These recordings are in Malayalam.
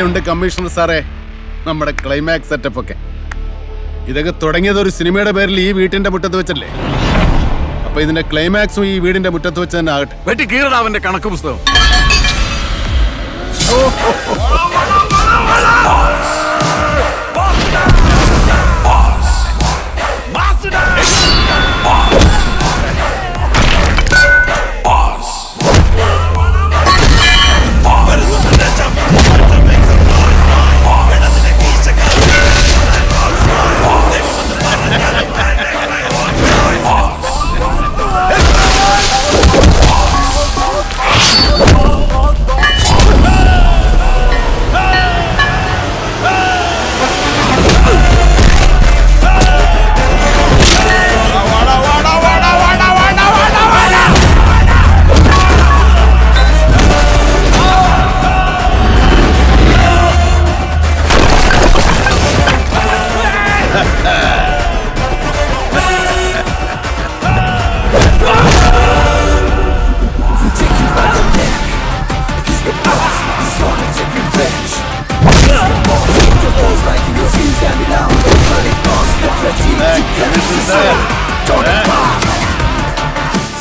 എങ്ങനെയുണ്ട് കമ്മീഷണർ സാറേ നമ്മുടെ ക്ലൈമാക്സ് സെറ്റപ്പ് ഒക്കെ? ഇതൊക്കെ തുടങ്ങിയത് ഒരു സിനിമയുടെ പേരിൽ ഈ വീട്ടിന്റെ മുറ്റത്ത് വെച്ചല്ലേ? അപ്പൊ ഇതിന്റെ ക്ലൈമാക്സും ഈ വീടിന്റെ മുറ്റത്ത് വെച്ച് തന്നെ ആകട്ടെ. വെട്ടി കീറടാ അവന്റെ കണക്ക് പുസ്തകം.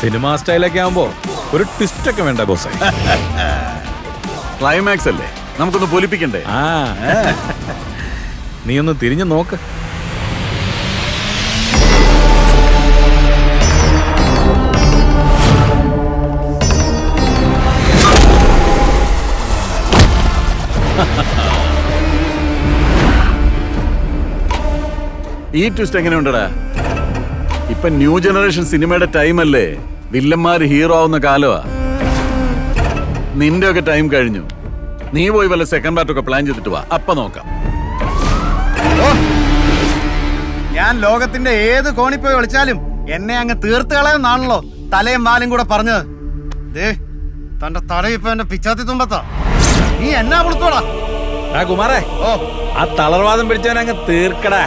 സിനിമ സ്റ്റൈലൊക്കെ ആവുമ്പോ ഒരു ട്വിസ്റ്റ് ഒക്കെ വേണ്ട ബോസേ. ക്ലൈമാക്സ് അല്ലേ, നമുക്കൊന്ന് പൊലിപ്പിക്കണ്ടേ? ആ നീ ഒന്ന് തിരിഞ്ഞു നോക്ക്. ഈ ട്വിസ്റ്റ് എങ്ങനെയുണ്ടടാ? ഇപ്പൊ ന്യൂ ജനറേഷൻ സിനിമയുടെ ടൈം അല്ലേ, വില്ലന്മാര് ഹീറോ ആവുന്ന കാലമാ. നിന്റെ ഒക്കെ ടൈം കഴിഞ്ഞു. നീ പോയി വല്ല സെക്കൻഡ് പാർട്ട് ഒക്കെ പ്ലാൻ ചെയ്തിട്ട് വാ, അപ്പൊ നോക്കാം. ഞാൻ ലോകത്തിന്റെ ഏത് കോണി പോയി വിളിച്ചാലും എന്നെ അങ്ങ് തീർത്ത് കളയുന്നാണല്ലോ തലയും വാലും കൂടെ പറഞ്ഞത്. ദേ തന്റെ തല ഇപ്പൊ എന്റെ പിച്ചാത്തി തുമ്പത്താ. നീ എന്നാ വിളിത്തോടാ കുമാറേ? ഓ ആ തളർവാദം പിടിച്ചവനങ്ങ് തീർക്കടാ.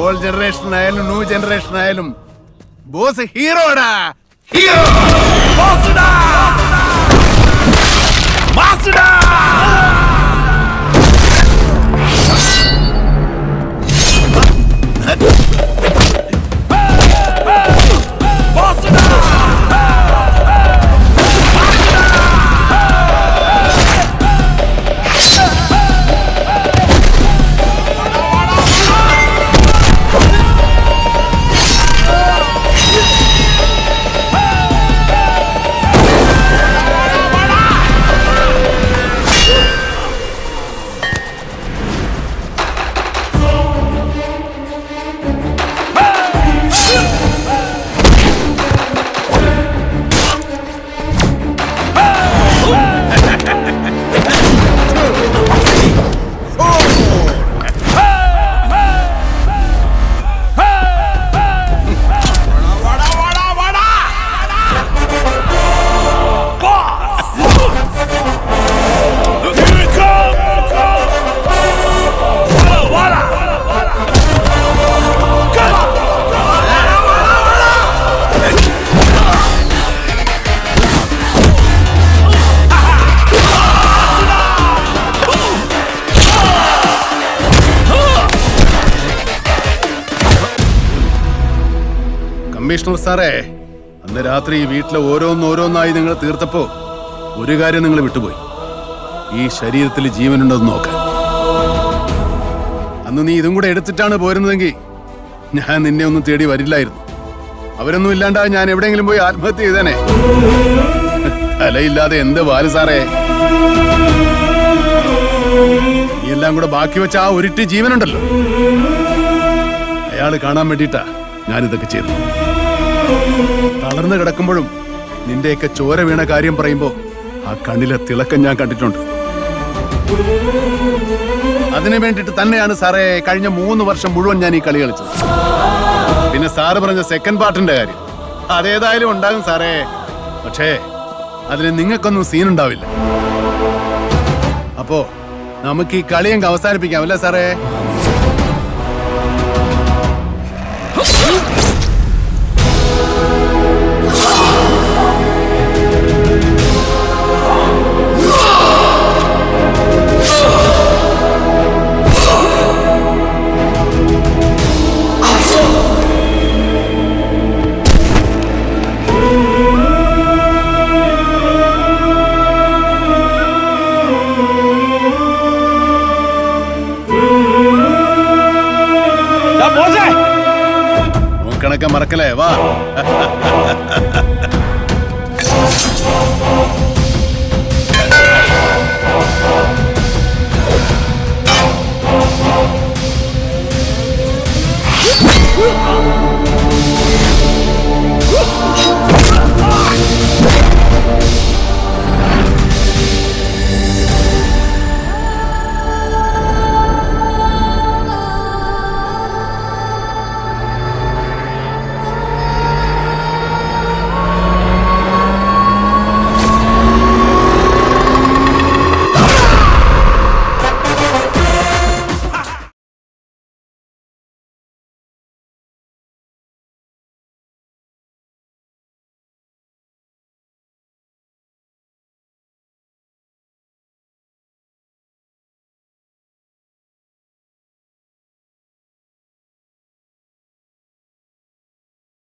ഓൾഡ് ജനറേഷൻ ആയാലും ന്യൂ ജനറേഷൻ ആയാലും ബോസ് ഹീറോടാ. ഹീറോ കമ്മീഷണർ സാറേ, അന്ന് രാത്രി ഈ വീട്ടിലെ ഓരോന്നോരോന്നായി നിങ്ങൾ തീർത്തപ്പോ ഒരു കാര്യം നിങ്ങൾ വിട്ടുപോയി. ഈ ശരീരത്തിൽ ജീവനുണ്ടെന്ന് നോക്കാൻ. അന്ന് നീ ഇതും കൂടെ എടുത്തിട്ടാണ് പോരുന്നതെങ്കിൽ ഞാൻ നിന്നെ ഒന്നും തേടി വരില്ലായിരുന്നു. അവരൊന്നും ഇല്ലാണ്ടാ ഞാൻ എവിടെയെങ്കിലും പോയി ആത്മഹത്യ ചെയ്തേനെ. തലയില്ലാതെ എന്ത് വാല് സാറേ. നീ എല്ലാം കൂടെ ബാക്കി വെച്ച ആ ഒരിറ്റ് ജീവനുണ്ടല്ലോ, അയാള് കാണാൻ വേണ്ടിയിട്ടാ ഞാനിതൊക്കെ ചെയ്തു. തളർന്നു കിടക്കുമ്പോഴും നിന്റെയൊക്കെ ചോര വീണ കാര്യം പറയുമ്പോ ആ കണ്ണിലെ തിളക്കം ഞാൻ കണ്ടിട്ടുണ്ട്. അതിനു വേണ്ടിട്ട് തന്നെയാണ് സാറേ കഴിഞ്ഞ 3 വർഷം മുഴുവൻ ഞാൻ ഈ കളി കളിച്ചത്. പിന്നെ സാറ് പറഞ്ഞ സെക്കൻഡ് പാർട്ടിന്റെ കാര്യം അതേതായാലും ഉണ്ടാകും സാറേ. പക്ഷേ അതിന് നിങ്ങൾക്കൊന്നും സീനുണ്ടാവില്ല. അപ്പോ നമുക്ക് ഈ കളിയങ്ങ് അവസാനിപ്പിക്കാം അല്ലേ സാറേ? ബോസേ നോക്കണക്കെ മറക്കലേ വാ.